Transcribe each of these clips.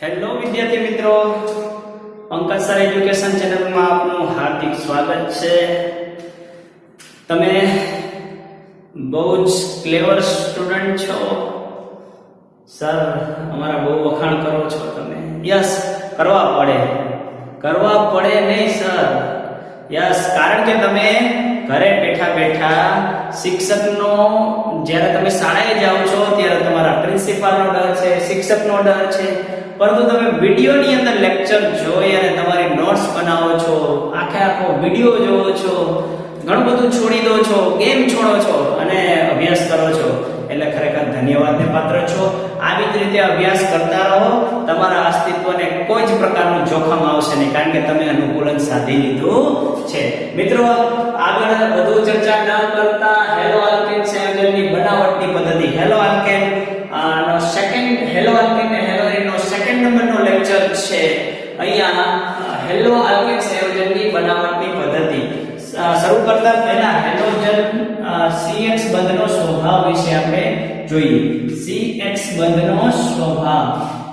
Hello વિદ્યાર્થી મિત્રો, Pankaj sir education ચેનલમાં આપનું હાર્દિક સ્વાગત છે। તમે બહુ જ ક્લેવર સ્ટુડન્ટ છો સર, અમારા બહુ વખાણ કરો છો તમે। યસ, કરવા પડે નહીં સર, યસ, કારણ કે તમે ઘરે બેઠા બેઠા શિક્ષકનો, જ્યારે તમે શાળાએ જાઓ છો ત્યારે તમારા પ્રિન્સિપાલનો ડર છે, શિક્ષકનો ડર છે, પરંતુ તમે વિડીયોની અંદર લેક્ચર જોઈ અને તમારી નોટ્સ બનાવો છો, આખો વિડીયો જોવો છો, ઘણું બધું છોડી દો છો, ગેમ છોડો છો અને અભ્યાસ કરો છો, એટલે ખરેખર ધન્યવાદને પાત્ર છો। આવી જ રીતે અભ્યાસ કરતા રહો, તમારા અસ્તિત્વને કોઈ જ પ્રકારનું જોખમ આવશે નહીં, કારણ કે તમે અનુકૂલન સાધી લીધું છે। મિત્રો, આગળ વધુ ચર્ચા ન કરતા હેલો આલ્કેન સંયોજનની બનાવટની પદ્ધતિ, હેલો આલ્કેન નો સેકન્ડ, હેલો આલ્કેન અને હેલોરીનનો સેકન્ડ નંબરનો લેક્ચર છે। અહીંયા હેલો આલ્કેન સંયોજનની બનાવટની પદ્ધતિ શરૂ કરતા પહેલા હેલોજન CH બંધનો સ્વભાવ વિશે આપણે જોઈએ। CH બંધનો સ્વભાવ,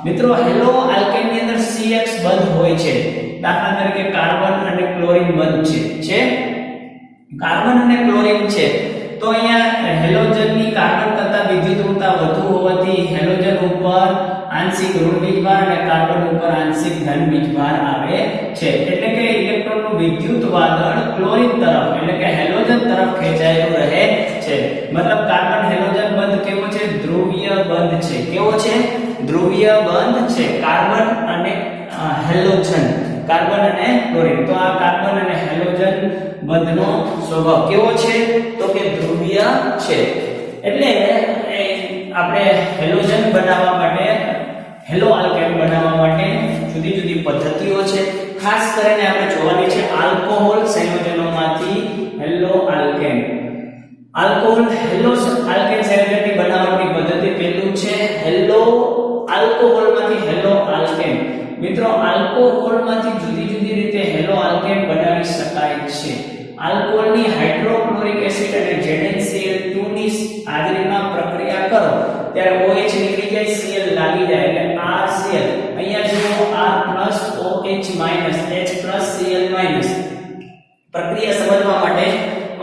મિત્રો, હેલો આલ્કેન ની અંદર CH બંધ હોય છે। દાખલા તરીકે કાર્બન અને ક્લોરીન બંધ છે, કાર્બન અને ક્લોરીન છે, તો અહીંયા હેલોજનની કાર્બન કરતા વિદ્યુતતા વધુ હોવાથી હેલોજન ઉપર આંશિક ઋણ વીજભાર અને કાર્બન ઉપર આંશિક ધન વીજભાર આવે છે, એટલે કે ઇલેક્ટ્રોનનું વિદ્યુત વાદળ ક્લોરીન તરફ, એટલે કે હેલોજન તરફ ખેંચાયેલું રહે છે। મતલબ કાર્બન હેલોજન બંધ કેવો છે? ધ્રુવીય બંધ છે। કેવો છે? ધ્રુવીય બંધ છે, કાર્બન અને હેલોજન, કાર્બન અને ક્લોરીન। તો આ કાર્બન અને હેલોજન બંધનો સ્વભાવ કેવો છે? તો કે ધ્રુવીય છે। એટલે આપણે હેલોજન બનાવવા માટે, હેલો આલ્કેન બનાવવા માટે જુદી જુદી પદ્ધતિઓ છે। ખાસ કરીને આપણે જોવાની છે આલ્કોહોલ સંયોજનોમાંથી halo alkane, alcohol halo alkane સંયોજનની બનાવટની પદ્ધતિ પહેલું છે હેલો આલ્કોહોલમાંથી હેલો આલ્કેન। મિત્રો, આલ્કોહોલમાંથી જુદી જુદી રીતે હેલો આલ્કેન બનાવી શકાય છે। આલ્કોહોલની હાઇડ્રોક્લોરિક એસિડ અને ZnCl2 ની હાજરીમાં પ્રક્રિયા કરો ત્યારે OH નીકળી જાય, Cl લાગી જાય, એટલે RCl। અહીંયા જુઓ, R+OH-H+Cl-। પ્રક્રિયા સમજવા માટે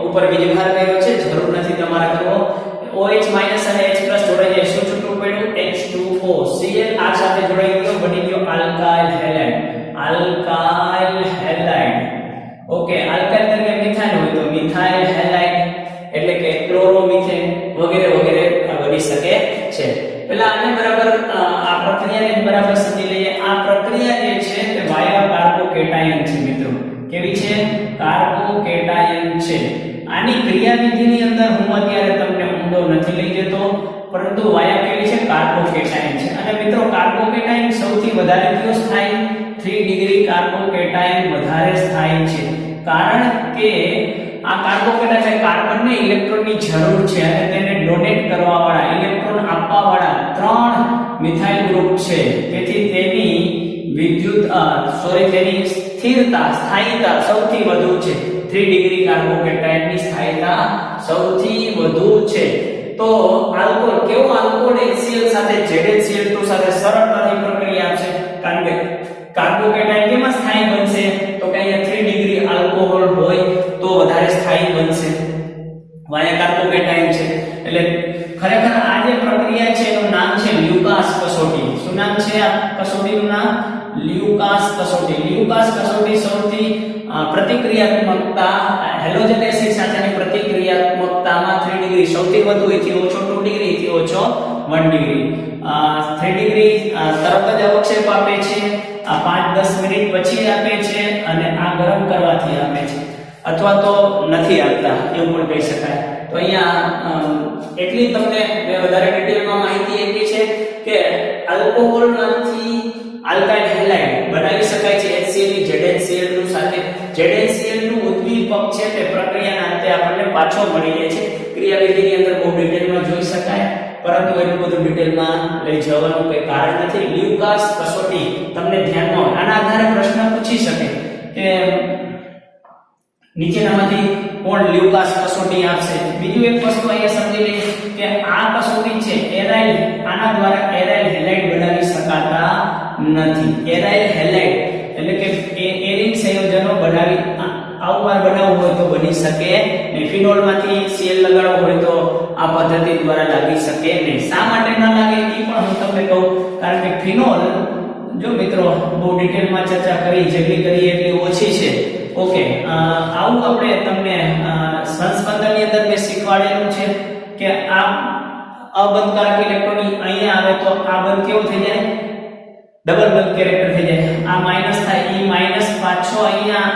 ઉપર વીજભાર કર્યો છે, જરૂર નથી તમારે કરવો। OH- અને H+ જોડાઈ જાય, શું છૂટું પડ્યું? H2O। Cl આ સાથે જોડાઈ ગયો, બની ગયો alkyl halide, alkyl halide. Okay, alkyl તરીકે મિથાઇલ હોય તો મિથાઇલ હેલાઇડ, એટલે કે ક્લોરોમિથેન વગેરે વગેરે બની શકે છે। પહેલા આને બરાબર આ પ્રક્રિયાને બરાબર સમજી લઈએ। આ પ્રક્રિયા જે છે તે વાયા કાર્બોકેટાયન છે મિત્રો। કેવી છે? કાર્બોકેટાયન છે। આની ક્રિયાવિધિની અંદર હું અત્યારે તમને ઊંડો નથી લઈ જતો, પરંતુ વાયા કેવી છે? કાર્બોકેટાયન છે। અને મિત્રો, કાર્બોકેટાયન સૌથી વધારે કયો સ્થાય? 3 ડિગ્રી કાર્બોકેટાયન વધારે સ્થાય છે, કારણ કે આ કાર્બોકેટાયન કાર્બનને ઇલેક્ટ્રોનની જરૂર છે અને તેને ડોનેટ કરવા વાળા, ઇલેક્ટ્રોન આપવા વાળા 3 મિથાઇલ ગ્રુપ છે, તેથી તેની તેની સ્થિરતા, સ્થાયીતા સૌથી વધુ છે। 3 ડિગ્રી કાર્બોકેટાયનની સ્થાયીતા સૌથી વધુ છે। તો આલ્કોહોલ, કેવો આલ્કોહોલ HCl સાથે ZnCl2 સાથે સરળતાથી પ્રક્રિયા આપશે, કારણ કે કાર્બોકેટાયન કેમાં સ્થાયી બનશે? તો કે અહીંયા 3 ડિગ્રી આલ્કોહોલ હોય તો વધારે સ્થાયી બનશે, વાયા કાર્બોકેટાયન છે। એટલે ખરેખર આ જે પ્રક્રિયા છે એનું નામ છે લ્યુકાસ કસોટી। શું નામ છે આ કસોટીનું નામ? લ્યુકાસ કસોટી। લ્યુકાસ કસોટી સૌથી પ્રતિક્રિયાત્મકતા, હેલોજન એસિડ સાથેની પ્રતિક્રિયાત્મકતામાં 3 ડિગ્રી સૌથી વધુ, એથી ઓછો 2 ડિગ્રી, એથી ઓછો 1 ડિગ્રી। 3 ડિગ્રી તરત જ અવક્ષેપ આપે છે, આ 5-10 મિનિટ પછી આપે છે, અને આ ગરમ કરવાથી આપે છે, અથવા તો નથી આપતા એવું પણ કહી શકાય। તો અહીંયા એટલી તમને મેં વધારે ડિટેલમાં માહિતી આપી છે કે આલ્કોહોલમાંથી આલ્કાઇલ હેલાઇડ બનાવી શકાય છે HCl ની ZnCl2 સાથે। ZnCl2 ઉદ્દીપક છે તે પ્રક્રિયાના અંતે આપણને પાછો મળી જાય છે। ક્રિયાવિધિની અંદર બહુ ડિટેલમાં જોઈ શકાય, પરંતુ એટલું બધું ડિટેલમાં લઈ જવાનું કોઈ કારણ નથી। લ્યુકાસ કસોટી તમને ધ્યાનમાં હોય, આના આધારે પ્રશ્ન પૂછી શકે કે નીચેનામાંથી કોણ લ્યુકાસ કસોટી આપશે। બીજું એક વસ્તુ અહીંયા સમજી લઈએ કે આ કસોટી છે એરાઇલ, આના દ્વારા એરાઇલ હેલાઇડ બનાવી શકાતા નથી. એરાઇલ હેલાઇડ એટલે કે એરિન સંયોજનો બનાવી આવું બનાવવું હોય તો બની શકે નહીં. ફિનોલમાંથી Cl લગાડવો હોય તો આ પદ્ધતિ દ્વારા લાગી શકે નહીં. શા માટે ન લાગે એ પણ હું તમને કહું. કારણ કે ફિનોલ, જો મિત્રો બહુ ડિટેલમાં ચર્ચા કરી જેટલી કરી એટલી ઓછી છે. ઓકે, આવું આપણે તમને સંસ્પંદનની અંદર મેં શીખવાડેલું છે કે આ અબંધકારક ઇલેક્ટ્રોન અહીંયા આવે તો આ બંધ કેવું થઈ જાય, ડબલ બંધ કેરેક્ટર થઈ જાય. આ માઈનસ થાય, ઈ માઈનસ પાછો અહીંયા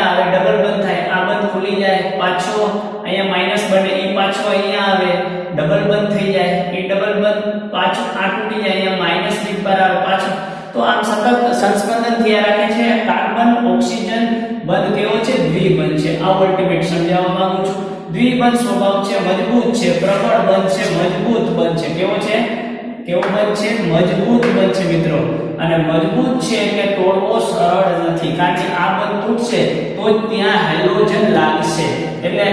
આવે, ડબલ બંધ થાય, આ બંધ ખુલી જાય, પાછો અહીંયા માઈનસ બને, ઈ પાછો અહીંયા આવે, ડબલ બંધ થઈ જાય, ઈ ડબલ બંધ પાછો આ તૂટી જાય, અહીંયા માઈનસ ની પર આવે પાછો. તો આમ સતત સંસ્પંદન થયા રાખે છે. કાર્બન ઓક્સિજન બંધ કેવો છે, દ્વિબંધ છે. આ અલ્ટિમેટ સમજાવવા માંગુ છું. દ્વિબંધ સ્વભાવ છે, મજબૂત છે, પ્રબળ બંધ છે, મજબૂત બંધ છે. કેવો છે, કેવો બંધ છે, મજબૂત બંધ છે મિત્રો. અને મજબૂત છે એટલે તોડવો સરળ નથી, કારણ કે આ બંધ તૂટશે તો જ ત્યાં હાઇડ્રોજન લાગશે. એટલે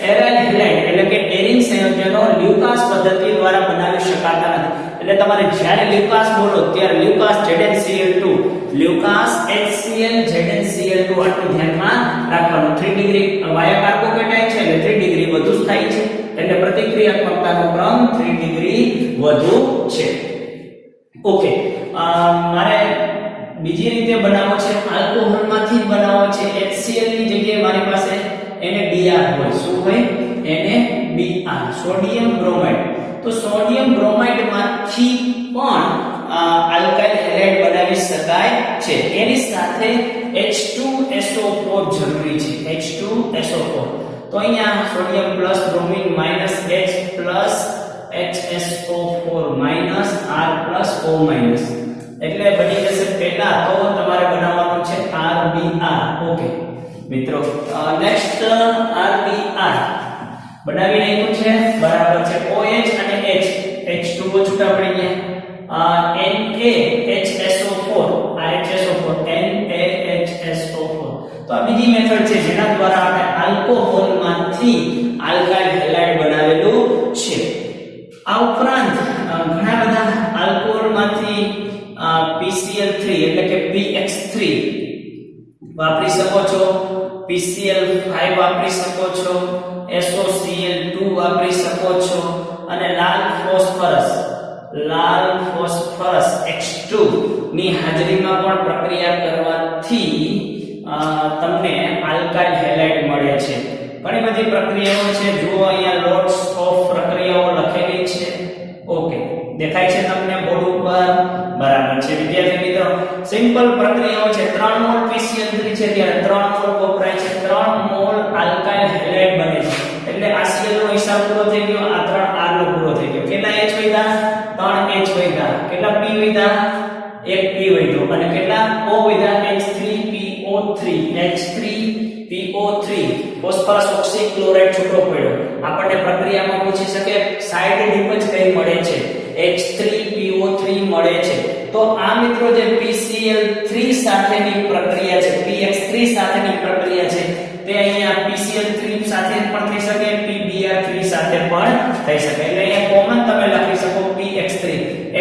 એરાઇલ હેલાઇડ એટલે કે એરિન સંયોજનો લ્યુકાસ પદ્ધતિ દ્વારા બનાવી શકાતા નથી. એટલે તમારે જ્યારે લ્યુકાસ બોલો ત્યારે લ્યુકાસ ZnCl2, લ્યુકાસ HCl ZnCl2 આટલું ધ્યાનમાં રાખવાનું. 3 ડિગ્રી વાયા કાર્બોકેટાઇન છે એટલે 3 ડિગ્રી વધુ થાય છે, એટલે પ્રતિક્રિયાત્મકતાનો ક્રમ 3 ડિગ્રી વધુ છે. ઓકે, મારે બીજી રીતે બનાવવો છે, આલ્કોહોલમાંથી બનાવવો છે. HCl ની જગ્યાએ મારી પાસે NaBr હોય. શું હોય, NaBr, સોડિયમ બ્રોમાઇડ. તો સોડિયમ બ્રોમાઇડ માંથી પણ આલ્કાઇલ હેલાઇડ બનાવી શકાય છે. એની સાથે H2SO4 જરૂરી છે, H2SO4. તો અહીંયા sodium plus bromine minus H plus HSO4 minus R plus O minus, એટલે બની જશે. પહેલા તો તમારે બનાવવાનું છે RBr. ઓકે મિત્રો, નેક્સ્ટ RBr બનાવી નાખ્યું છે, બરાબર છે. OH અને H, H2O છૂટા પડી ગયા. NaHSO4, આ HSO4, NaHSO4. તો આ બીજી મેથડ છે જેના દ્વારા આપણે આલ્કોહોલમાંથી આલ્કાઇલ હેલાઇડ બનાવેલું છે. આ ઉપરાંત ઘણા બધા આલ્કોહોલમાંથી PCl3 એટલે કે PX3 વાપરી શકો છો, PCl5 વાપરી શકો છો, SOCl2 વાપરી શકો છો, અને લાલ ફોસ્ફરસ X2 ની હાજરીમાં પણ પ્રક્રિયા કરવાથી તમને આલ્કાઇલ હેલાઇડ મળે છે. ઘણી બધી પ્રક્રિયાઓ છે, જુઓ અહીંયા લોટ્સ ઓફ પ્રક્રિયાઓ લખેલી છે. ઓકે, દેખાય છે તમને બોર્ડ ઉપર, બરાબર છે વિદ્યાર્થી મિત્રો. સિમ્પલ પ્રક્રિયાઓ છે. 3 મોલ PCl3 છે ત્યારે 3 મોલ વપરાય છે, 3 મોલ આલ્કાઇલ હેલાઇડ બને છે. એટલે આ Cl નો હિસાબ પૂરો થઈ ગયો, આ 3 R નો પૂરો થઈ ગયો. કેટલા H વધ્યા, 3 H વધ્યા. કેટલા P વધ્યા, 1 P વધ્યો. અને કેટલા O વધ્યા, H3PO3 ફોસ્ફરસ ઓક્સીક્લોરાઇડ છૂટો પડ્યો. આપણને પ્રક્રિયામાં પૂછી શકે સાઇડ ડીપ જ કઈ મળે છે, H3PO3 મળે છે. તો આ મિત્રો જે PCl3 સાથેની પ્રક્રિયા છે, PX3 સાથેની પ્રક્રિયા છે, તે અહીંયા PCl3 સાથે પણ થઈ શકે, PBr3 સાથે પણ થઈ શકે. એટલે અહીંયા કોમન તમે લખી શકો PX3,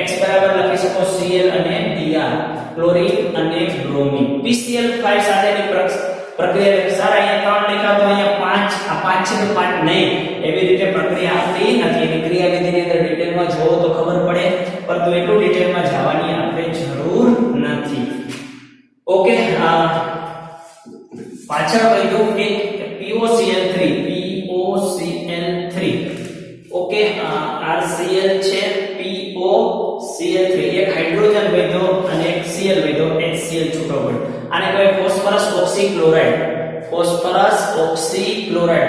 X બરાબર લખી શકો Cl અને Br, ક્લોરીન અને બ્રોમિન. PCl5 સાથેની પ્રક્રિયા સારા અહીંયા 3 લખ્યા તો અહીંયા 5, આ 5 છે તો 5 નહીં, એવી રીતે પ્રક્રિયા આવતી નથી. એની ક્રિયાવિધિની અંદર ડિટેલમાં જોવો તો ખબર પડે, પરંતુ એટલું ડિટેલમાં જવાની આપણે જરૂર નથી. ઓકે, પાછળ કીધું કે POCl3, ઓકે, RCl છે, POCl3, એક હાઇડ્રોજન વધ્યો અને એક Cl વધ્યો, HCl છૂટો પડ્યો. આને કહેવાય ફોસ્ફરસ ઓક્સીક્લોરાઇડ,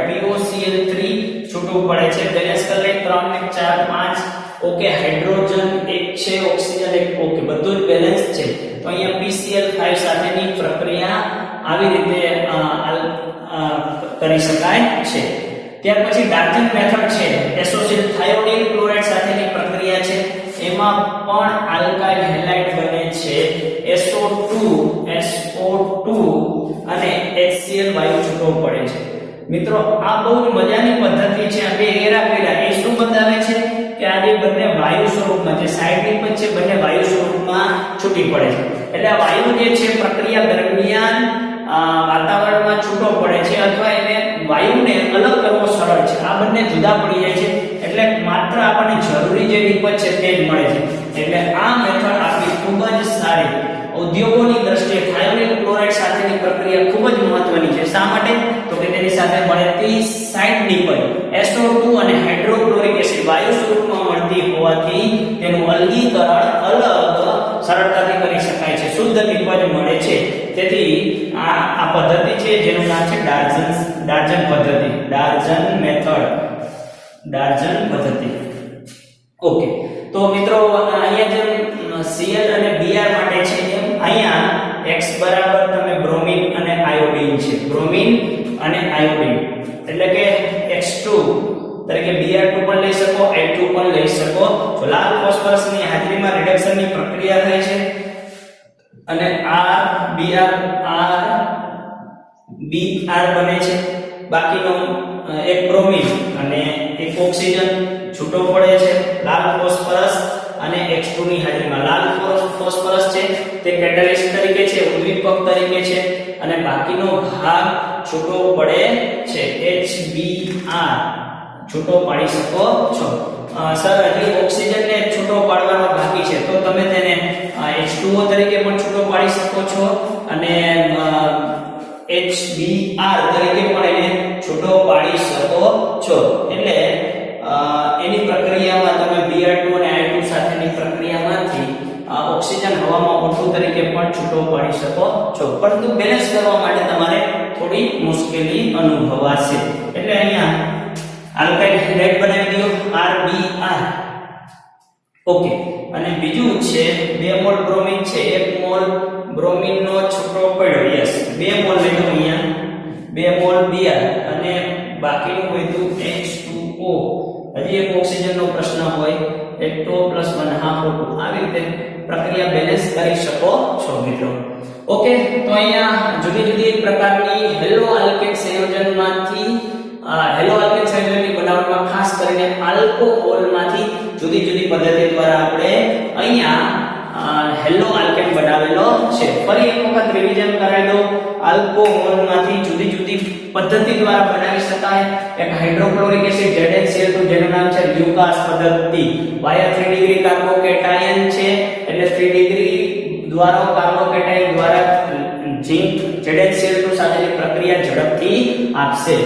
POCl3 છૂટું પડે છે. બેલેન્સ કરી લે 3 ને 4 5. ઓકે, હાઇડ્રોજન એક છે, ઓક્સિજન એક. ઓકે, બધું જ બેલેન્સ છે. તો અહીંયા PCl5 સાથેની પ્રક્રિયા આવી રીતે કરી શકાય છે. ત્યાર પછી ડાર્જન મેથડ છે, એસોસિએટ થાયોડિન ક્લોરાઇડ સાથેની પ્રક્રિયા છે. એમાં પણ આલ્કાઇલ હેલાઇડ બને છે, SO2 અને HCl વાયુ છૂટો પડે છે. મિત્રો આ બહુ મજાની પદ્ધતિ છે. આ બે એરા કર્યા એ શું બતાવે છે કે આ જે બંને વાયુ સ્વરૂપમાં જે સાઈડની પણ છે બંને વાયુ સ્વરૂપમાં છૂટી પડે છે. એટલે આ વાયુ જે છે પ્રક્રિયા દરમિયાન વાતાવરણમાં છૂટો પડે છે અથવા એને વાયુને અલગ કરવો સરળ છે. આ બંને જુદા પડી જાય છે એટલે માત્ર આપણને જરૂરી જે નિપજ છે તે જ મળે છે. એટલે આ મેથડ આપણી ખૂબ જ સારી ઉદ્યોગોની દ્રષ્ટિએ થાયોનિલ ક્લોરાઇડ સાથેની પ્રક્રિયા ખૂબ જ મહત્વની છે. શા માટે? તો કે તેની સાથે મળતી સાઇડ નિપજ SO2 અને હાઇડ્રોક્લોરિક એસિડ વાયુ સ્વરૂપમાં મળતી હોવાથી તેનું અલગીકરણ અલગ સરળતાથી કરી શકાય છે. શુદ્ધ નિપજ મળે છે. તેથી આ પદ્ધતિ છે જેનું નામ છે ડાર્જન પદ્ધતિ, ડાર્જન મેથડ, ડાર્જન પદ્ધતિ. ઓકે, તો મિત્રો અહીંયા જેમ Cl અને Br માટે છે એમ અહીંયા x બરાબર તમે બ્રોમિન અને આયોડીન છે, બ્રોમિન અને આયોડીન એટલે કે x2 તરીકે Br2 પણ લઈ શકો, I2 પણ લઈ શકો. તો લાલ ફોસ્ફરસની હાજરીમાં રિડક્શનની પ્રક્રિયા થાય છે અને Br બને છે. બાકીનો એક બ્રોમિન અને એક ઓક્સિજન છૂટો પડે છે. લાલ ફોસ્ફરસ અને X2 ની હાજરીમાં લાલ ફોસ્ફરસ છે તે કેટાલિસ્ટ તરીકે છે, ઉદ્દીપક તરીકે છે અને બાકીનો ભાગ છૂટો પડે છે. HBr છૂટો પાડી શકો છો. સર હજી ઓક્સિજનને છૂટો પાડવાનો બાકી છે તો તમે તેને H2O તરીકે પણ છૂટો પાડી શકો છો અને HBr તરીકે પણ એને છૂટો પાડી શકો છો. એટલે એની પ્રક્રિયામાં તમે Br2 અને I2 સાથેની પ્રક્રિયામાંથી ઓક્સિજન હવામાં O2 તરીકે પણ છૂટો પાડી શકો છો. પરંતુ બેલેન્સ કરવા માટે તમારે થોડી મુશ્કેલી અનુભવાશે. એટલે અહીંયા આલ્કાઇલ હાઇડ્રેટ બનાવી દો RBr. ઓકે, અને બીજું છે 2 મોલ બ્રોમિન છે, 1 મોલ બ્રોમિનનો છૂટો પડ્યો. યસ, 2 મોલ લઈ લો અહીંયા, 2 મોલ Br અને બાકીનું વધ્યું H2O. હજી એક ઓક્સિજનનો પ્રશ્ન હોય, H2O + 1/2 O2. આવી રીતે પ્રક્રિયા બેલેન્સ કરી શકો છો મિત્રો. ઓકે, તો અહીંયા જુદી જુદી પ્રકારની હેલો આલ્કેન સંયોજનમાંથી હેલો આલ્કેન સંયોજનની બનાવટમાં ખાસ કરીને આલ્કોહોલમાંથી જુદી જુદી પદ્ધતિ દ્વારા આપણે અહીંયા હેલો આલ્કેન બનાવેલો છે. ફરી એક વખત રિવિઝન કરાવી દો. આલ્કોહોલમાંથી જુદી જુદી પદ્ધતિ દ્વારા બનાવી શકાય. એક હાઇડ્રોક્લોરિક એસિડ ZnCl2 જેનું નામ છે લ્યુકાસ પદ્ધતિ. વાયા 3 ડિગ્રી કાર્બોકેટાયન છે એટલે 3 ડિગ્રી દ્વારા કાર્બોકેટાયન દ્વારા ઝિંક ZnCl2 સાથેની પ્રક્રિયા ઝડપથી આપશે.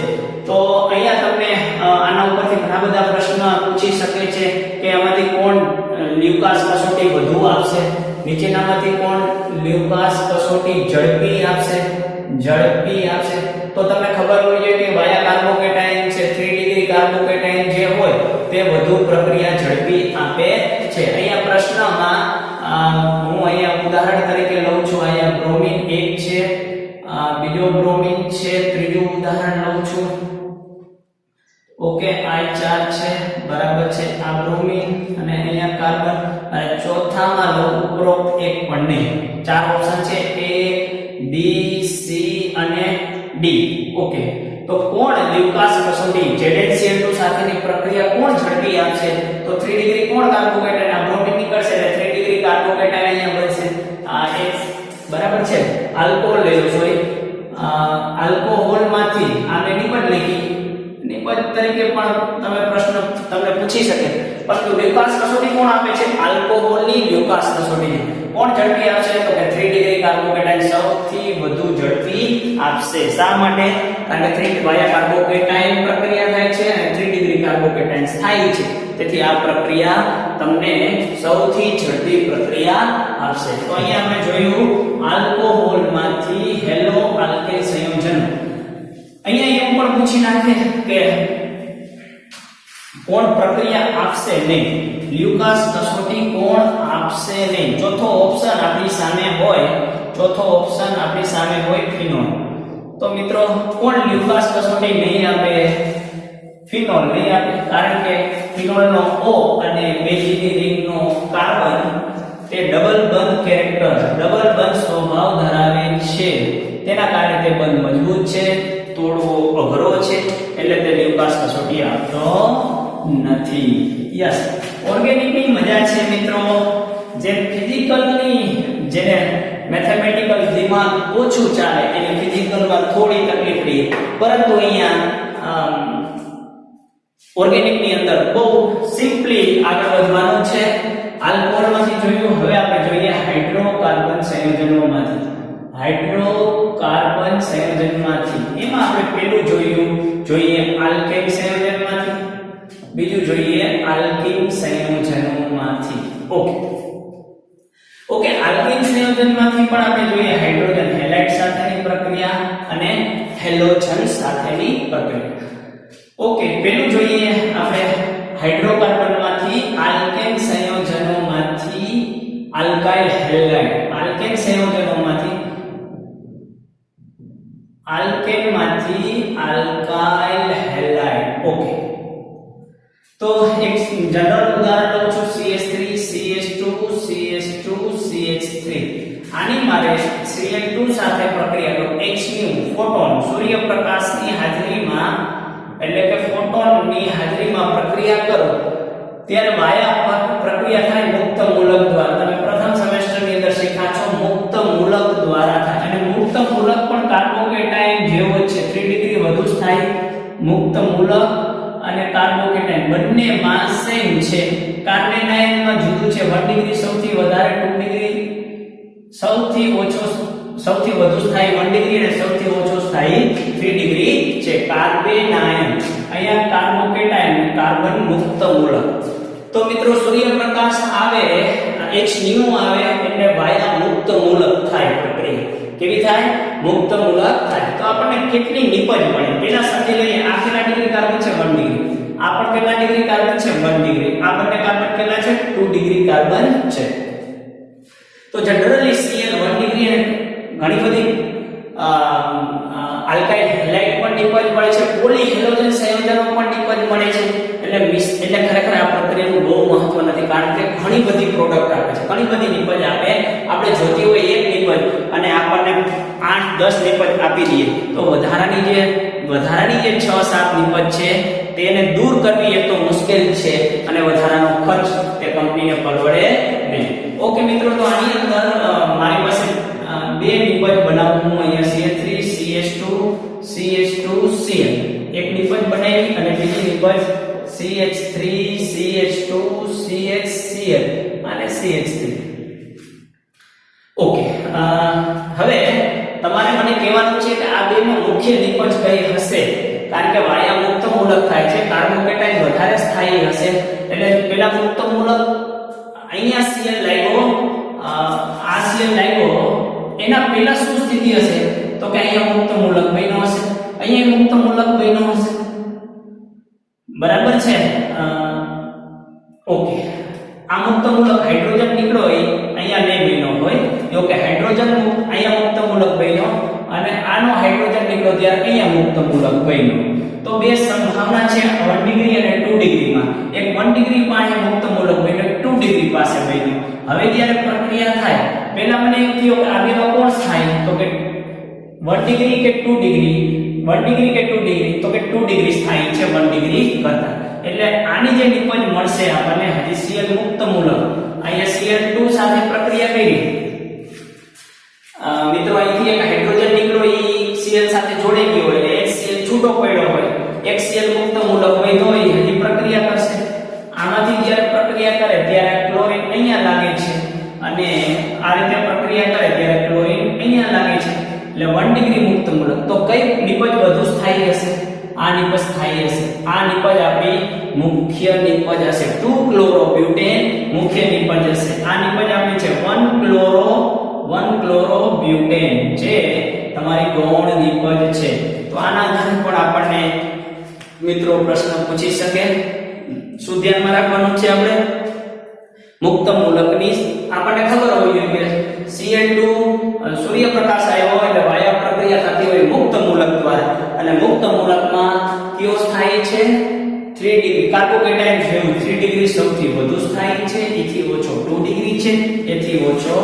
તો અહીંયા તમને આના ઉપરથી ઘણા બધા પ્રશ્નો પૂછી શકે છે કે આમાંથી કોણ લ્યુકાસ કસોટી વધુ આપશે, નીચેનામાંથી કોણ લ્યુકાસ કસોટી ઝડપી આપશે. તો તમને ખબર હોવી જોઈએ કે વાયા કાર્બોકેટાયન છે 3 ડિગ્રી કાર્બોકેટાયન જે હોય તે વધુ પ્રક્રિયા ઝડપી આપે છે. અહીંયા પ્રશ્નમાં હું અહીંયા ઉદાહરણ તરીકે લઉં છું. અહીંયા બ્રોમિન 1 છે, બીજો બ્રોમિન છે, ત્રીજું ઉદાહરણ લઉં છું. ઓકે, I4 છે, બરાબર છે, આ બ્રોમિન અને અહીંયા કાર્બન અને ચોથામાં લો ઉપરોક્ત એક પણ નહીં. 4 ઓપ્શન છે A, B, C અને D. ઓકે, તો કોણ લ્યુકાસ કસોટી ZnCl2 સાથેની પ્રક્રિયા કોણ ઝડપી આપશે? તો 3 ડિગ્રી કોણ કાર્બોકેટાયન આ બ્રોમિન નીકળશે એટલે 3 ડિગ્રી કાર્બોકેટાયન અહીંયા બનશે. આ એક બરાબર છે. આલ્કોહોલ લઈ લો, સોરી, આલ્કોહોલમાંથી આ મેં નિપજ લખી, નિપજ તરીકે પણ તમે પ્રશ્ન તમને પૂછી શકે. પરંતુ લ્યુકાસ કસોટી કોણ આપે છે? આલ્કોહોલની લ્યુકાસ કસોટી કોણ ઝડપી આપશે? તો કે 3 ડિગ્રી કાર્બોકેટાયન સૌથી વધુ ઝડપી આપશે. શા માટે? કારણ કે 3 વાયા કાર્બોકેટાયન પ્રક્રિયા થાય છે અને 3 ડિગ્રી કાર્બોકેટાયન થાય છે. તેથી આ પ્રક્રિયા તમને સૌથી ઝડપી પ્રક્રિયા આપશે. તો અહીંયા આપણે જોયું આલ્કોહોલમાંથી હેલો આલ્કેન સંયોજન. અહીંયા એવું પણ પૂછી નાખે કે કોણ પ્રક્રિયા આપશે નહીં, લ્યુકાસ કસોટી કોણ આપશે નહીં. ચોથો ઓપ્શન આપણી સામે હોય ફિનોલ. તો મિત્રો કોણ લ્યુકાસ કસોટી નહીં આપે? ફિનોલ નહીં આપે, કારણ કે ફિનોલનો O અને બેઝની રિંગનો કાર્બન તે ડબલ બંધ કેરેક્ટર, ડબલ બંધ સ્વભાવ ધરાવે છે. તેના કારણે તે બંધ મજબૂત છે, તોડવો અઘરો છે, એટલે તે લ્યુકાસ કસોટી આપતો નથી. યસ, ઓર્ગેનિકની મજા છે મિત્રો, જે ફિઝિકલની જેને મેથેમેટિકલ દિમાગ ઓછું ચાલે એને ફિઝિકલમાં થોડી તકલીફ રહી, પરંતુ અહીંયા ઓર્ગેનિકની અંદર બહુ સિમ્પલી આગળ વધવાનું છે. આલ્કોહોલમાંથી જોયું, હવે આપણે જોઈએ હાઇડ્રોકાર્બન સંયોજનોમાંથી. હાઇડ્રોકાર્બન સંયોજનમાંથી એમાં આપણે પહેલું જોઈએ આલ્કેન સંયોજનમાંથી, બીજું જોઈએ આલ્કીન સંયોજનોમાંથી. ઓકે, આલ્કીન સંયોજનમાંથી પણ આપણે જોઈએ હાઇડ્રોજન હેલાઇડ સાથેની પ્રક્રિયા અને હેલોજન સાથેની પ્રક્રિયા. ઓકે, પહેલું જોઈએ આપણે હાઇડ્રોકાર્બનમાંથી આલ્કેન સંયોજનોમાંથી આલ્કાઇલ હેલાઇડ. આલ્કેન સંયોજનોમાંથી આલ્કેનમાંથી આલ્કાઇલ હેલાઇડ. ઓકે, તો એક જનરલ ઉદાહરણ લઉં છું, CH3 CH2 CH2 CH3. આની મારે Cl2 સાથે પ્રક્રિયા કરું, hν ફોટોન સૂર્યપ્રકાશની હાજરીમાં એટલે કે ફોટોનની હાજરીમાં પ્રક્રિયા કરો ત્યારે વાયા પ્રક્રિયા થાય મુક્ત મૂલક દ્વારા. તમે પ્રથમ સેમેસ્ટરની અંદર શીખ્યા છો મુક્ત મૂલક દ્વારા થાય, અને મુક્ત મૂલક પણ કાર્બોકેટાયન જેવો જ છે. 3 ડિગ્રી વધુ સ્થાયી મુક્ત મૂલક અને કાર્બોકેટાયન બંનેમાં સેમ છે. કાર્બેનાયનમાં જુદું છે, 1 ડિગ્રી સૌથી વધારે, 2 ડિગ્રી સૌથી ઓછો, સૌથી વધુ સ્થાયી 1 ડિગ્રી અને સૌથી ઓછો સ્થાયી 3 ડિગ્રી છે. કાર્બેનાયન, અહીંયા કાર્બોકેટાયન, કાર્બન મુક્ત મૂલક. તો મિત્રો સૂર્યપ્રકાશ આવે, hν આવે એટલે વાયા મુક્ત મૂલક થાય પ્રક્રિયા. કેવી થાય? મુક્ત મૂલક થાય. તો આપણને કેટલી નિપજ મળે? પેલા સમજી લઈએ, આ કેટલા ડિગ્રી કાર્બન છે? 1 ડિગ્રી. આ પણ કેટલા ડિગ્રી કાર્બન છે? 1 ડિગ્રી. આ બંને કાર્બન કેટલા છે? 2 ડિગ્રી કાર્બન છે. તો જનરલી Cl 1 ડિગ્રી અને ઘણી બધી આલ્કાઇલ હેલાઇડ પણ નિપજ મળે છે, પોલી હેલોજન સંયોજનો પણ નિપજ મળે છે. એટલે ખરેખર આ પ્રક્રિયાનું બહુ મહત્વ નથી, કારણ કે ઘણી બધી પ્રોડક્ટ આપે છે, ઘણી બધી નિપજ આપે. આપણે જોતી હોય એક નિપજ અને આપણને 8-10 નિપજ આપી દઈએ તો વધારાની જે 6-7 નિપજ છે તેને દૂર કરવી એક તો મુશ્કેલ છે, અને વધારાનો ખર્ચ તે કંપનીને પરવડે નહીં. ઓકે મિત્રો, તો આની અંદર મારી પાસે બે નિપજ બનાવું હું અહીંયા CH3 CH2 CH2 Cl એક નિપજ બનાવી અને બીજી નિપજ CH3 CH2 CHCl અને CH3. ઓકે, હવે તમારે મને કહેવાનું છે કે આ બેમાં મુખ્ય નિપજ કઈ હશે, કારણ કે વાયા મુક્ત મૂલક થાય છે, કાર્બોકેટાયન વધારે સ્થાયી હશે. એટલે પેલા મુક્ત મૂલક અહીંયા Cl લાગ્યો, આ Cl લાગ્યો, એના પહેલા શું સ્થિતિ હશે? તો કે અહીંયા મુક્ત મૂલક બન્યો હશે, અહીંયા મુક્ત મૂલક બન્યો હશે. બરાબર છે? ઓકે, આ મુક્ત મૂલક હાઇડ્રોજન નીકળ્યો હોય, અહીંયા નહીં બન્યો હોય. જો કે હાઇડ્રોજન અહીંયા મુક્ત મૂલક બન્યો અને આનો હાઇડ્રોજન નીકળ્યો ત્યારે અહીંયા મુક્ત મૂલક બન્યો. તો બે સંભાવના છે 1 ડિગ્રી અને 2 ડિગ્રીમાં. એક 1 ડિગ્રી પાસે મુક્ત મૂલક બન્યો, 2 ડિગ્રી પાસે બન્યો. હવે જ્યારે પ્રક્રિયા થાય, પહેલા મને એમ થયું કે આ બેનો કોણ થાય? તો કે 1 ડિગ્રી કે 2 ડિગ્રી? 1 ડિગ્રી કે 2 ડિગ્રી? તો કે 2 ડિગ્રી સ્થાયી છે 1 ડિગ્રી કરતા. એટલે આની જે નિપજ મળશે આપણને, હજી Cl મુક્ત મૂલક અહીંયા Cl2 સાથે પ્રક્રિયા કરી. મિત્રો અહીંથી એક હાઇડ્રોજન નીકળ્યો, એ Cl સાથે જોડાઈ ગયો હોય એટલે એક Cl છૂટો પડ્યો હોય, એક Cl મુક્ત મૂલક હોય તો એ હજી પ્રક્રિયા કરશે. આમાંથી જ્યારે પ્રક્રિયા કરે ત્યારે ક્લોરીન અહીંયા લાગે છે, અને આ રીતે પ્રક્રિયા કરે ત્યારે ક્લોરીન અહીંયા લાગે છે. એટલે 1 ડિગ્રી મુક્ત મૂલક. તો કઈ નિપજ વધુ સ્થાયી હશે? આ નિપજ સ્થાયી હશે. આ નિપજ આપણી મુખ્ય નિપજ હશે. 2 ક્લોરોબ્યુટેન મુખ્ય નિપજ હશે. આ નિપજ આપણી છે 1 ક્લોરોબ્યુટેન, જે તમારી ગૌણ નિપજ છે. તો આના આધારે પણ આપણને મિત્રો પ્રશ્ન પૂછી શકે. શું ધ્યાનમાં રાખવાનું છે? આપણે મુક્ત મૂલકની આપણને ખબર હોવી જોઈએ કે Cl2 સૂર્યપ્રકાશ આવ્યો હોય એટલે વાયા પ્રક્રિયા થતી હોય મુક્ત મૂલક દ્વારા, અને મુક્ત મૂલકમાં કયો સ્થાયી છે? 3 ડિગ્રી. કાર્બોકેટાયન જેવું 3 ડિગ્રી સૌથી વધુ સ્થાયી છે, એથી ઓછો 2 ડિગ્રી છે, એથી ઓછો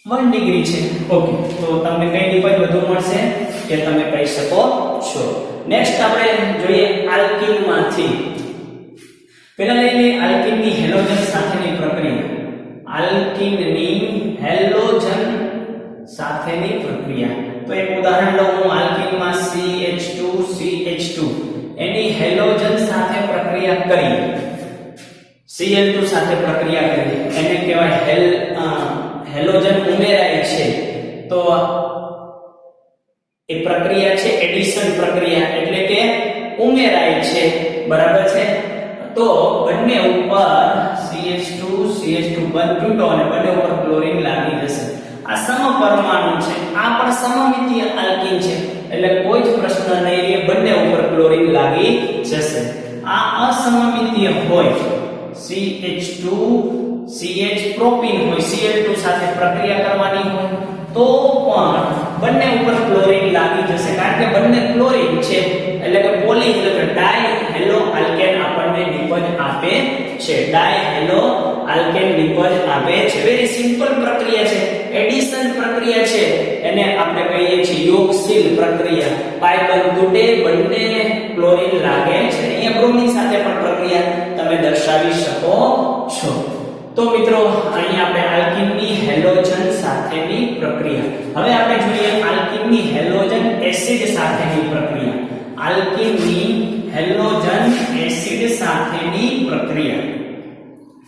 1 ડિગ્રી છે. ઓકે, તો તમને કઈ નિપજ વધુ મળશે એ તમે કહી શકો છો. નેક્સ્ટ આપણે જોઈએ આલ્કીન માંથી. પહેલા લઈએ આલ્કીનની હેલોજન સાથેની પ્રક્રિયા. આલ્કીનની હેલોજન સાથેની પ્રક્રિયા. તો એક ઉદાહરણ લઉં હું. આલ્કીનમાં CH2 એની હેલોજન સાથે પ્રક્રિયા કરી, Cl2 સાથે પ્રક્રિયા કરી, એને કહેવાય હેલોજન ઉમેરાય છે. તો એ પ્રક્રિયા છે એડિશન પ્રક્રિયા, એટલે કે ઉમેરાય છે. બરાબર છે. તો બંને ઉપર CH2 બંધ તૂટો અને બંને ઉપર ક્લોરીન લાગી જશે. આ સમપરમાણુ છે, આ પણ સમમિતીય આલ્કીન છે, એટલે કોઈ જ પ્રશ્ન નહીં રહે, બંને ઉપર ક્લોરીન લાગી જશે. આ અસમમિતીય હોય, CH2 CH પ્રોપીન હોય, Cl2 સાથે પ્રક્રિયા કરવાની હોય તો પણ બંને ઉપર ક્લોરીન લાગી જશે, કારણ કે બંને ક્લોરીન છે, એટલે કે પોલીહેલો ડાયહેલો આલ્કેન આપણને નિપજ આપે છે. ડાયહેલો આલ્કેન નિપજ આપે છે. વેરી સિમ્પલ પ્રક્રિયા છે, એડિશન પ્રક્રિયા છે, એને આપણે કહીએ છીએ યોગશીલ પ્રક્રિયા. પાઇ બંધ તૂટે, બંને ક્લોરીન લાગે છે. અહીંયા બ્રોમિન સાથે પણ પ્રક્રિયા તમે દર્શાવી શકો છો. તો મિત્રો અહીંયા આપણે આલ્કીનની હેલોજન સાથેની પ્રક્રિયા. હવે આપણે જોઈએ આલ્કીનની હેલોજન એસિડ સાથેની પ્રક્રિયા. આલ્કીનની હેલોજન એસિડ સાથેની પ્રક્રિયા.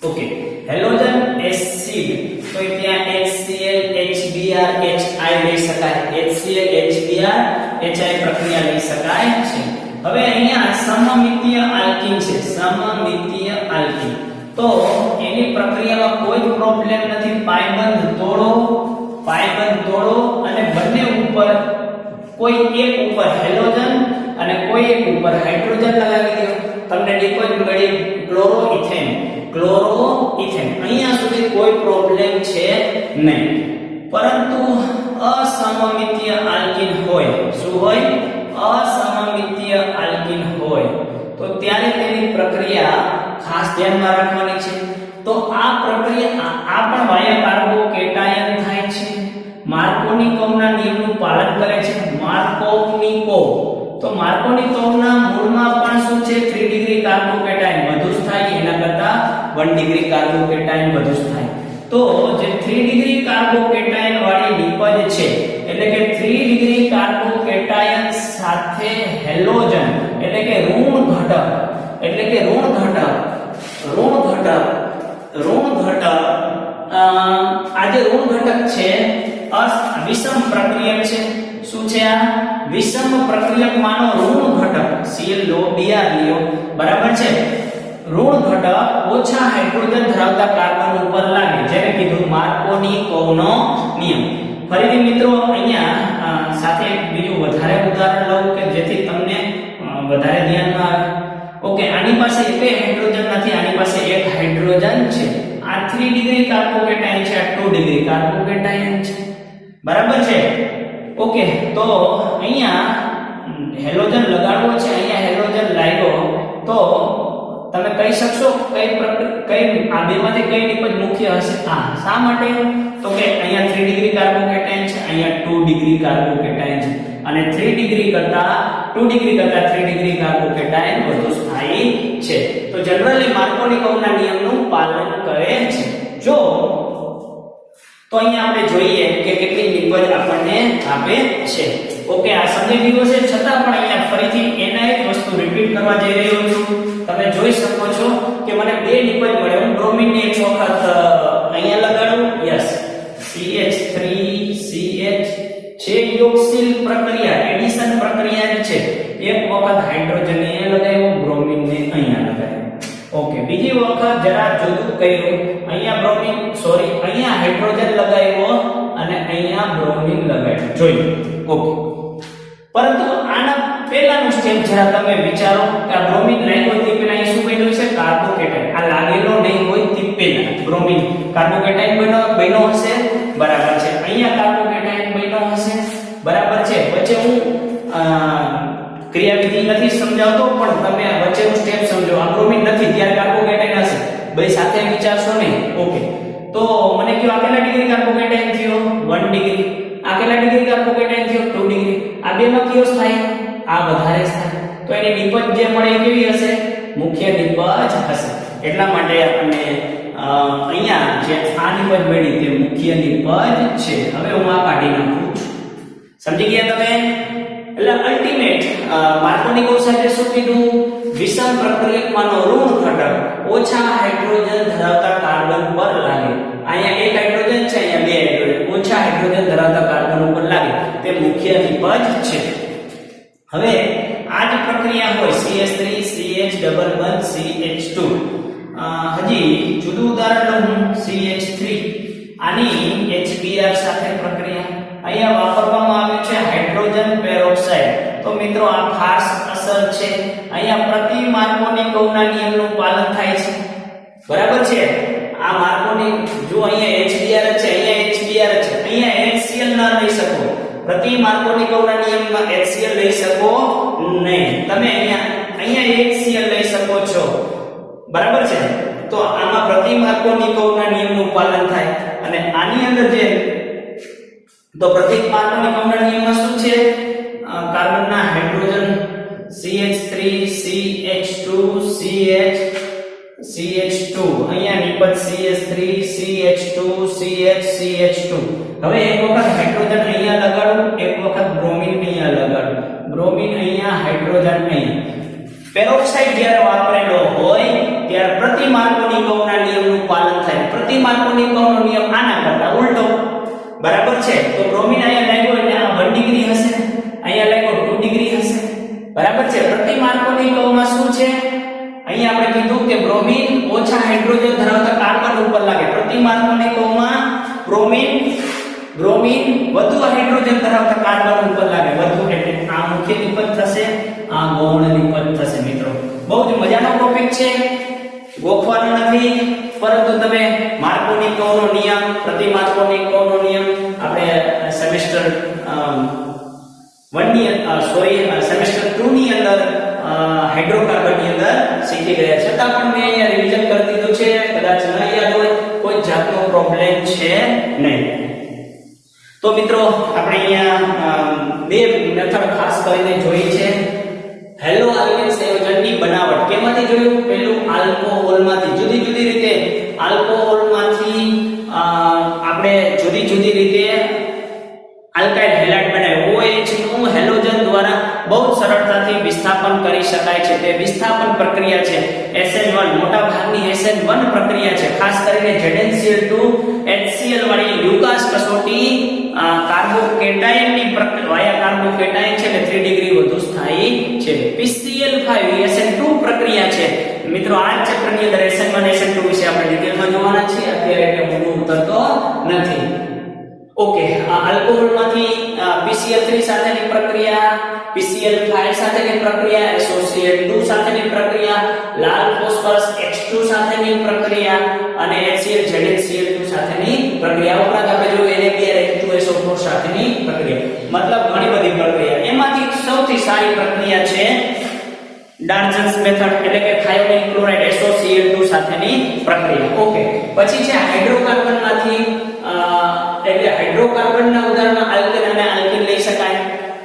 ઓકે, હેલોજન એસિડ તો ત્યાં HCl HBr HI લઈ શકાય. HCl HBr HI પ્રક્રિયા લઈ શકાય છે. હવે અહીંયા સમમિતીય આલ્કીન છે, સમમિતીય આલ્કીન. તો એની પ્રક્રિયામાં કોઈ પ્રોબ્લેમ નથી. પાયબંધ તોડો અને બંને ઉપર કોઈ એક ઉપર હેલોજન અને કોઈ એક ઉપર હાઇડ્રોજન લગાવી દો, તમને નિપજ મળી ક્લોરોઇથેન. અહીંયા સુધી કોઈ પ્રોબ્લેમ છે નહીં. પરંતુ અસમમિતીય આલ્કીન હોય, શું હોય? અસમમિતીય આલ્કીન હોય તો ત્યારે તેની પ્રક્રિયા ખાસ ધ્યાનમાં રાખવાની છે. તો આ પ્રક્રિયા આ પણ વાયા કાર્બોકેટાયન થાય છે. માર્કોનિકોવના નિયમનું પાલન કરે છે. માર્કોનિકોવ. તો માર્કોનિકોવના મૂળમાં પણ શું છે? 3 ડિગ્રી કાર્બોકેટાયન વધુ થાય, એના કરતા 1 ડિગ્રી કાર્બોકેટાયન વધુ થાય. તો જે 3 ડિગ્રી કાર્બોકેટાયન વાળી નિપજ છે, એટલે કે 3 ડિગ્રી કાર્બોકેટાયન સાથે હેલોજન, એટલે કે ઋણ ઘટક, આ જે ઋણ ઘટક છે વિષમ પ્રક્રિયક છે. શું છે આ? વિષમ પ્રક્રિયક માનો ઋણ ઘટક. Cl લો, Br લ્યો, બરાબર છે. ઋણ ઘટક ઓછા હાઇડ્રોજન ધરાવતા કાર્બન ઉપર લાગે, જેને કીધું માર્કોનિકોવનો નિયમ. ફરીથી મિત્રો અહીંયા સાથે બીજું વધારે ઉદાહરણ લઉં કે જેથી તમને વધારે ધ્યાનમાં આવે. ઓકે, આની પાસે એક હાઇડ્રોજન નથી, આની પાસે એક હાઇડ્રોજન છે. આ 3 ડિગ્રી કાર્બોકેટાયન છે, આ 2 ડિગ્રી કાર્બોકેટાયન છે. બરાબર છે. ઓકે, તો અહીંયા હેલોજન લગાડવો છે, અહીંયા હેલોજન લાગ્યો, તો તમે કહી શકશો કઈ આ બેમાંથી કઈ નિપજ મુખ્ય હશે? શા માટે? તો કે અહીંયા 3 ડિગ્રી કાર્બોકેટાયન છે, અહીંયા 2 ડિગ્રી કાર્બોકેટાયન છે, અને 2 ડિગ્રી કરતા 3 ડિગ્રી કાર્બોકેટાયન વધુ સ્થાયી છે. તો જનરલી માર્કોનિકોવના નિયમનું પાલન કરે છે. જો તો અહીંયા આપણે જોઈએ કે કેટલી નિપજ આપણને આપે છે. ઓકે, આ સમજી ગયો છે, છતાં પણ અહીંયા ફરીથી એના એક વસ્તુ રિપીટ કરવા જઈ રહ્યો છું. તમે જોઈ શકો છો કે મને બે નિપજ મળે. હું બ્રોમિન ને એક વખત અહીંયા લગાડું, યસ, CH3CH છે યોગશીલ પ્રક્રિયા, એડિશન પ્રક્રિયા છે. એક વખત હાઇડ્રોજન ને લગાવ્યો, બ્રોમિન ને અહીંયા લગાવ્યો. ઓકે, બીજી વખત જરા જુદું કર્યું. અહીંયા બ્રોમિન અહીંયા હાઇડ્રોજન લગાવ્યો અને અહીંયા બ્રોમિન લગાવ્યો. જોયું. ઓકે, પરંતુ આના પહેલાનું સ્ટેપ જરા તમે વિચારો કે આ બ્રોમિન લાગ્યો તે પહેલા અહીં શું બન્યું છે? કાર્બોકેટાયન. આ લાગેલો નહીં હોય તે પહેલા બ્રોમિન કાર્બોકેટાયન બન્યો હશે. બરાબર છે. અહીંયા કાર્બોકેટાયન બન્યો હશે. બરાબર છે. વચ્ચે હું ક્રિયાવિધિ નથી સમજાવતો, પણ તમે વચ્ચેનું સ્ટેપ સમજો. આ બ્રોમિન નથી ત્યારે કાર્બોકેટાયન હશે. બે સાથે વિચારશો નહીં. ઓકે, તો મને કયો આ કેટલા ડિગ્રી કાર્બોકેટાયન થયો 1 ડિગ્રી, આ કેટલા ડિગ્રી કાર્બોકેટાયન થયો 2 ડિગ્રી, આ બેમાં કયો થાય આ વધારે થાય, તો એની નિપજ જે મળે એ કેવી હશે મુખ્ય નિપજ હશે, એટલા માટે આપણને અહીંયા જે આ નિપજ મળી તે મુખ્ય નિપજ છે. હવે હું આ કાઢી નાખું છું, સમજી ગયા તમે? એટલે અલ્ટિમેટ માર્કોની કૌશલ્ય શું કીધું? વિષમ પ્રક્રિયકમાંનો ઋણ ઘટક ઓછા હાઇડ્રોજન ધરાવતા કાર્બન પર લાગે. અહીંયા એક હાઇડ્રોજન છે, અહીંયા બે હાઇડ્રોજન, ઓછા હાઇડ્રોજન ધરાવતા કાર્બન ઉપર લાગે તે મુખ્ય નિપજ છે. હવે આ જ પ્રક્રિયા હોય CH3 CH ડબલ બંધ CH2, હજી જુદું ઉદાહરણ લઉં CH3, આની HBr સાથે પ્રક્રિયા અહીંયા વાપરવામાં આવ્યું છે હાઇડ્રોજન પેરોક્સાઇડ. તો મિત્રો આ ખાસ અસર છે, અહીંયા પ્રતિ માર્કોની કર્વના નિયમનું પાલન થાય છે, બરાબર છે? આ માર્કોની જો અહીંયા HBr છે, અહીંયા HBr છે, અહીંયા HCl ન લઈ શકો, પ્રતિ માર્કોની કર્વના નિયમમાં HCl લઈ શકો નહીં, તમે અહીંયા HCl લઈ શકો છો, બરાબર છે? તો આમાં પ્રતિ માર્કોની કર્વના નિયમનું પાલન થાય, અને આની અંદર જે તો પ્રતિ માર્કોની કર્વના નિયમમાં શું છે? કાર્બનના હાઇડ્રોજન CH3 CH2 CH2, અહીંયા નિપજ CH3 CH2 CH2. હવે એક વખત હાઇડ્રોજન અહીંયા લગાડું, એક વખત બ્રોમિન અહીંયા લગાડું, બ્રોમિન અહીંયા હાઇડ્રોજન અહીંયા. પેરોક્સાઇડ જ્યારે વાપરેલો હોય ત્યારે પ્રતિ માર્કોની કર્વના નિયમનું પાલન થાય. પ્રતિ માર્કોની કર્વનો નિયમ આના કરતા ઉલટો, બરાબર છે? તો બ્રોમિન અહીંયા લાગ્યો એટલે આ 1 ડિગ્રી હશે, અહીંયા લાગ્યો 2 ડિગ્રી હશે, બરાબર છે? પ્રતિ માર્કોની કર્વમાં શું છે? અહીંયા આપણે કીધું કે બ્રોમિન ઓછા હાઇડ્રોજન ધરાવતા કાર્બન ઉપર લાગે. પ્રતિ માર્કોની કર્વમાં બ્રોમિન વધુ હાઇડ્રોજન ધરાવતા કાર્બન ઉપર લાગે, વધુ, એટલે આ મુખ્ય નિપજ થશે, આ ગૌણ નિપજ થશે. મિત્રો બહુ જ મજાનો ટોપિક છે, ગોખવાનો નથી, પરંતુ તમે માર્કોની કર્વનો નિયમ, પ્રતિ માર્કોની કર્વનો નિયમ આપણે સેમેસ્ટર 1 ની સેમેસ્ટર 2 ની અંદર હાઇડ્રોકાર્બન ની અંદર શીખી ગયા. છતાં પણ મેં અહીંયા રિવિઝન કરી દીધું છે, કદાચ ન યાદ હોય કોઈ જાતનો પ્રોબ્લેમ છે નહીં. તો મિત્રો આપણે અહીંયા બે મેથડ ખાસ કરીને જોઈ છે. હેલો આલ્કેન સંયોજનની બનાવટ કેમાંથી જોયું? પહેલું આલ્કોહોલમાંથી, જુદી જુદી રીતે આલ્કોહોલમાંથી આપણે જુદી જુદી રીતે આલ્કાઇલ હેલાઇડ બનાવ્યું. OH નું હેલોજન દ્વારા બહુ સરળતાથી વિસ્થાપન કરી શકાય છે. તે વિસ્થાપન પ્રક્રિયા છે SN1, મોટા ભાગની SN1 પ્રક્રિયા છે. ખાસ કરીને ZnCl2 HCl વાળી લ્યુકાસ કસોટી કાર્બોકેટાયનની પ્રક્રિયા, કાર્બોકેટાયન છે એટલે 3 ડિગ્રી વધુ સ્થાયી છે. PCl5 SN2 પ્રક્રિયા છે. મિત્રો આ ચેપ્ટરની અંદર SN1 SN2 વિશે આપણે ડિટેલમાં જોવાના છીએ, અત્યારે એટલે હું ઉતરતો નથી. ઓકે, આ આલ્કોહોલમાંથી PCl3 સાથેની પ્રક્રિયા, PCl5 સાથેની પ્રક્રિયા, SOCl2 સાથેની પ્રક્રિયા, લાલ ફોસ્ફરસ X2 સાથેની પ્રક્રિયા અને HCl ZnCl2 સાથેની પ્રક્રિયા. ઉપરાંત આપણે જોયું NaBr H2SO4 સાથેની પ્રક્રિયા. મતલબ ઘણી બધી પ્રક્રિયા. એમાંથી સૌથી સારી પ્રક્રિયા છે ડાર્જન્સ મેથડ, એટલે કે થાયોનિલ ક્લોરાઇડ SOCl2 સાથેની પ્રક્રિયા. ઓકે, પછી છે હાઇડ્રોકાર્બનમાંથી, એટલે હાઇડ્રોકાર્બનના ઉદાહરણમાં આલ્કેન અને આલ્કીન લઈ શકાય,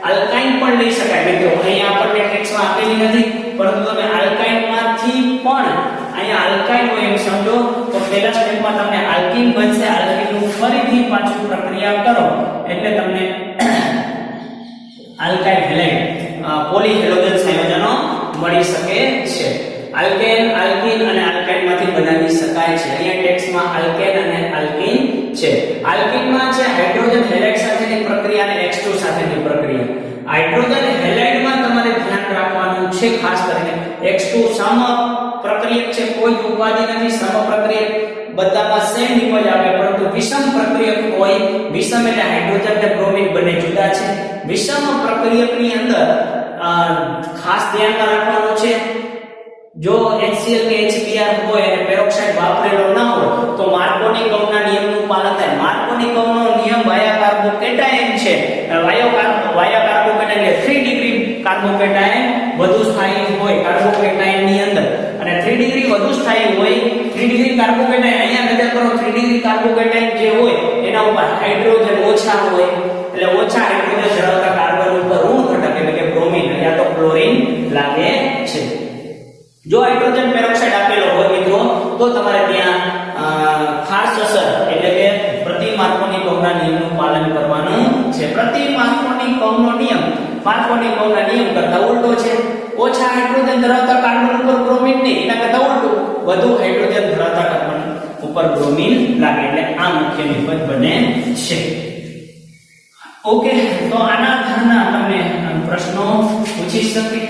આલ્કાઇન પણ લઈ શકાય. મિત્રો અહીંયા આપણને ટેક્સ્ટમાં આપેલી નથી, પરંતુ તમે આલ્કાઇનમાંથી પણ અહીંયા આલ્કાઇન હોય એમ સમજો તો પહેલા સ્ટેપમાં તમને આલ્કીન બનશે. આલ્કીનનું ફરીથી પાછું પ્રક્રિયા કરો એટલે તમને આલ્કાઇલ હેલાઇડ પોલીહેલોજન સંયોજનો મળી શકે છે. આલ્કેન, આલ્કીન અને આલ્કાઇનમાંથી બનાવી શકાય છે. અહીંયા ટેક્સ્ટમાં આલ્કેન અને આલ્કીન છે. આલ્કીનમાં છે હાઇડ્રોજન હેલાઇડ સાથેની પ્રક્રિયા અને X2 સાથેની પ્રક્રિયા. હાઇડ્રોજન હેલાઇડમાં તમારે ધ્યાન રાખવાનું છે ખાસ કરીને X2 સમપ્રક્રિયક છે, કોઈ ઉપાધિ નથી, સમપ્રક્રિયક બધામાં સેમ નિપજ આવે, પરંતુ વિષમ પ્રક્રિયક હોય, વિષમ એટલે હાઇડ્રોજન અને બ્રોમિન બંને જુદા છે. વિષમ પ્રક્રિયકની અંદર ખાસ ધ્યાનમાં રાખવાનું છે, જો HCl કે HBr હોય અને પેરોક્સાઇડ વાપરેલો ન હોય તો માર્કોની કર્વના નિયમનું પાલન થાય. માર્કોની કર્વનો નિયમ વાયા કાર્બોકેટાયન છે, વાયા કાર્બોકેટાયન એટલે 3 ડિગ્રી કાર્બોકેટાયન વધુ સ્થાયી હોય કાર્બોકેટાયનની અંદર, અને 3 ડિગ્રી વધુ સ્થાયી હોય, 3 ડિગ્રી કાર્બોકેટાયન અહીંયા કદાચ કરો 3 ડિગ્રી કાર્બોકેટાયન જે હોય એના ઉપર હાઇડ્રોજન ઓછા હોય એટલે ઓછા હાઇડ્રોજન ધરાવતા કાર્બન ઉપર ઋણ ઘટક એટલે કે બ્રોમિન અથવા તો ક્લોરીન લાગે છે. જો હાઇડ્રોજન પેરોક્સાઇડ આપેલો હોય મિત્રો તો તમારે ત્યાં ખાસ અસર એટલે કે પ્રતિ માર્કોની કૌના નિયમનું પાલન કરવાનું છે. પ્રતિ માર્કોની કૌનો નિયમ માર્કોની કૌના નિયમ કરતા ઉલટો છે. ઓછા હાઇડ્રોજન ધરાવતા કાર્બન ઉપર બ્રોમિન નહીં, એના કરતા ઉલટું વધુ હાઇડ્રોજન ધરાવતા કાર્બન ઉપર બ્રોમિન લાગે એટલે આ મુખ્ય નિપજ બને છે. ઓકે, તો આના આધારના તમને પ્રશ્નો પૂછી શકે.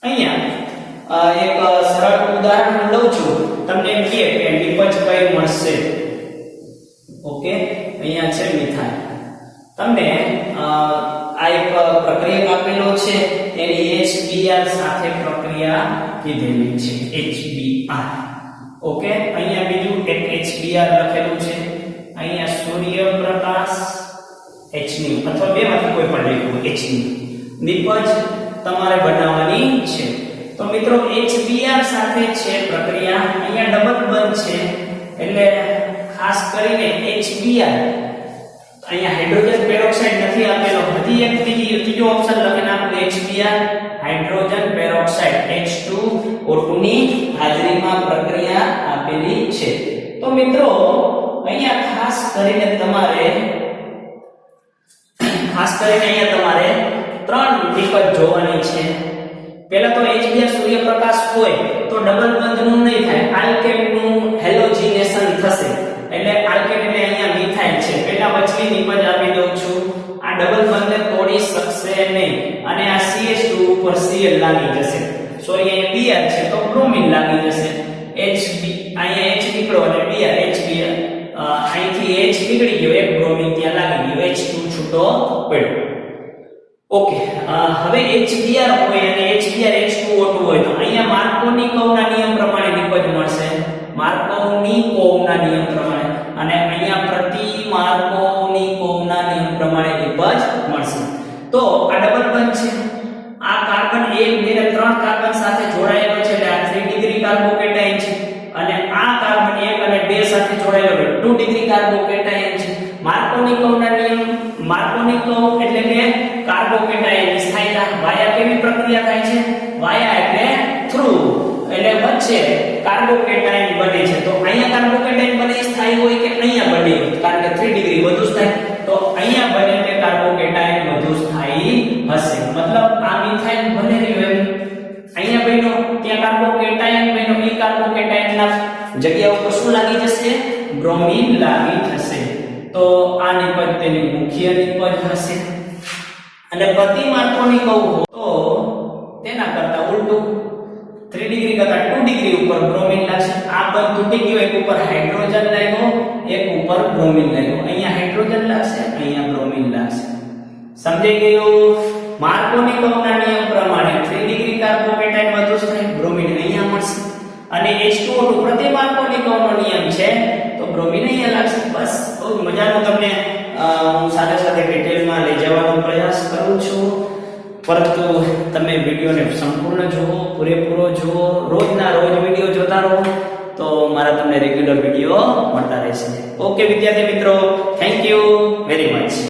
અહીંયા એક સરળ ઉદાહરણ લઉં છું. તમને એમ કહે કે નિપજ કઈ મળશે. ઓકે, અહીંયા છે મિથાઇલ. તમને આ એક પ્રક્રિયક આપેલો છે, એની HBr સાથે પ્રક્રિયા કીધેલી છે. HBr. ઓકે, અહીંયા બીજું એક HBr લખેલું છે. અહીંયા સૂર્યપ્રકાશ Hની અથવા બેમાંથી કોઈ પણ લખ્યું Hની નિપજ તમારે બનાવવાની છે. તો મિત્રો HBr સાથે છે પ્રક્રિયા, અહીંયા ડબલ બંધ છે એટલે ખાસ કરીને HBr અહીંયા હાઇડ્રોજન પેરોક્સાઇડ નથી આપેલો. હજી એક ત્રીજો ઓપ્શન લખીને આપણે HBr હાઇડ્રોજન પેરોક્સાઇડ H2O2 ની હાજરીમાં પ્રક્રિયા આપેલી છે. તો મિત્રો અહીંયા ખાસ કરીને અહીંયા તમારે ત્રણ નિપજ જોવાની છે. પહેલા તો HBr સૂર્યપ્રકાશ હોય તો ડબલ બંધનું નહીં થાય, આલ્કેનનું હેલોજિનેશન થશે એટલે આલ્કેન એટલે અહીંયા મિથાઇલ છે. પહેલા વચલી નિપજ આપી દઉં છું. આ ડબલ બંધને તોડી શકશે નહીં અને આ CH2 ઉપર Cl લાગી જશે. સોરી અહીંયા Br છે તો બ્રોમિન લાગી જશે. HB અહીંયા H નીકળો અને Br HBr અહીંથી H નીકળી ગયો, એક બ્રોમિન ત્યાં લાગી ગયો, H2 છૂટો પડ્યો. ઓકે, હવે HBr હોય અને HBr H2O2 હોય તો અહીંયા માર્કોની કૌના નિયમ પ્રમાણે નિપજ મળશે. માર્કોની કૌના નિયમ પ્રમાણે અને અહીંયા પ્રતિ માર્કોની કૌના નિયમ પ્રમાણે નિપજ મળશે. તો આ ડબલ બંધ છે. આ કાર્બન 1 2 અને 3 કાર્બન સાથે જોડાયેલો છે એટલે આ 3 ડિગ્રી કાર્બોકેટાયન છે અને આ કાર્બન 1 અને 2 સાથે જોડાયેલો એટલે 2 ડિગ્રી કાર્બોકેટાયન છે. માર્કોની કૌના નિયમ, માર્કોની કૌ એટલે કે કાર્બોકેટાયનની સ્થાયીતા. વાયા કેવી પ્રક્રિયા થાય છે? વાયા એટલે થ્રુ એટલે વચ્ચે કાર્બોકેટાયન બને છે. તો અહીંયા કાર્બોકેટાયન બને સ્થાયી હોય કે અહીંયા બને? કારણ કે 3 ડિગ્રી વધુ સ્થાયી, તો અહીંયા બને તે કાર્બોકેટાયન વધુ સ્થાયી હશે. મતલબ આ મિથાઇલ બને રહ્યો એમ અહીંયા બન્યો, ત્યાં કાર્બોકેટાયન બન્યો, એ કાર્બોકેટાયનના જગ્યા ઉપર શું લાગી જશે? બ્રોમિન લાગી જશે. તો આ નિપજ તેની મુખ્ય નિપજ હશે. અને પ્રતિ માર્કોની કહું તો તેના કરતા ઉલટું 3 ડિગ્રી કરતા 2 ડિગ્રી ઉપર બ્રોમિન લાગશે. આ બંધ તૂટી ગયો, એક ઉપર હાઇડ્રોજન લાગ્યો, એક ઉપર બ્રોમિન લાગ્યો. અહીંયા હાઇડ્રોજન લાગશે, અહીંયા બ્રોમિન લાગશે. સમજાઈ ગયું? માર્કોની કૌના નિયમ પ્રમાણે 3 ડિગ્રી કાર્બોકેટાયન વધુ થાય, બ્રોમિન અહીંયા મળશે. અને H2O2 પ્રતિ માર્કોની કૌનો નિયમ છે તો બ્રોમિન અહીંયા લાગશે. બસ બહુ મજાનો તમને હું સાથે સાથે ડિટેલમાં લઈ જવાનો પ્રયાસ કરું છું, પરંતુ તમે વિડીયોને સંપૂર્ણ જુઓ, પૂરેપૂરો જુઓ, રોજના રોજ વિડીયો જોતા રહો તો મારા તમને રેગ્યુલર વિડીયો મળતા રહેશે. ઓકે વિદ્યાર્થી મિત્રો, થેન્ક યુ વેરી મચ.